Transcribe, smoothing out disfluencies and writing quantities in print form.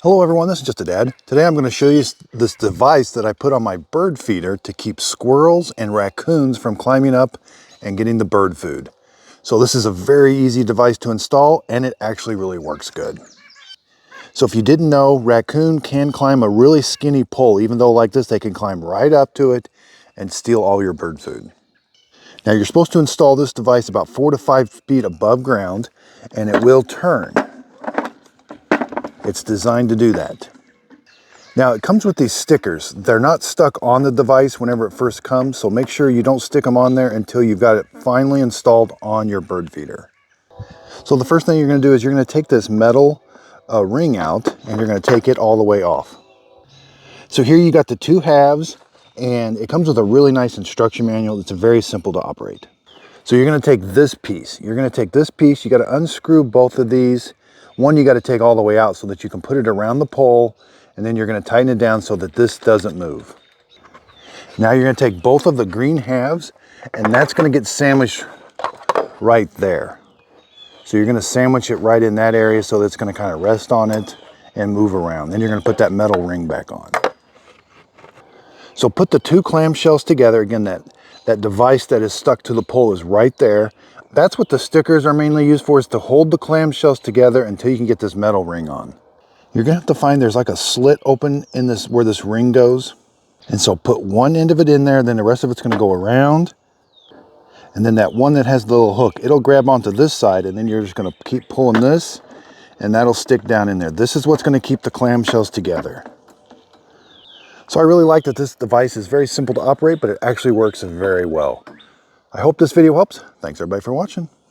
Hello everyone, this is Just a Dad. Today I'm going to show you this device that I put on my bird feeder to keep squirrels and raccoons from climbing up and getting the bird food. So this is a very easy device to install and it actually really works good. So if you didn't know, raccoon can climb a really skinny pole. Even though like this, they can climb right up to it and steal all your bird food. Now you're supposed to install this device about 4 to 5 feet above ground and it will turn. It's designed to do that. Now it comes with these stickers. They're not stuck on the device whenever it first comes, so make sure you don't stick them on there until you've got it finally installed on your bird feeder. So the first thing you're going to do is you're going to take this metal ring out and you're going to take it all the way off. So here you got the two halves and it comes with a really nice instruction manual that's very simple to operate. So you're going to take this piece. You got to unscrew both of these. One you got to take all the way out so that you can put it around the pole, and then you're going to tighten it down so that this doesn't move. Now you're going to take both of the green halves and that's going to get sandwiched right there. So you're going to sandwich it right in that area so that it's going to kind of rest on it and move around. Then you're going to put that metal ring back on. So put the two clamshells together. Again, that device that is stuck to the pole is right there. That's what the stickers are mainly used for, is to hold the clamshells together until you can get this metal ring on. You're going to have to find there's like a slit open in this where this ring goes. And so put one end of it in there, then the rest of it's going to go around. And then that one that has the little hook, it'll grab onto this side, and then you're just going to keep pulling this and that'll stick down in there. This is what's going to keep the clamshells together. So I really like that this device is very simple to operate, but it actually works very well. I hope this video helps. Thanks everybody for watching.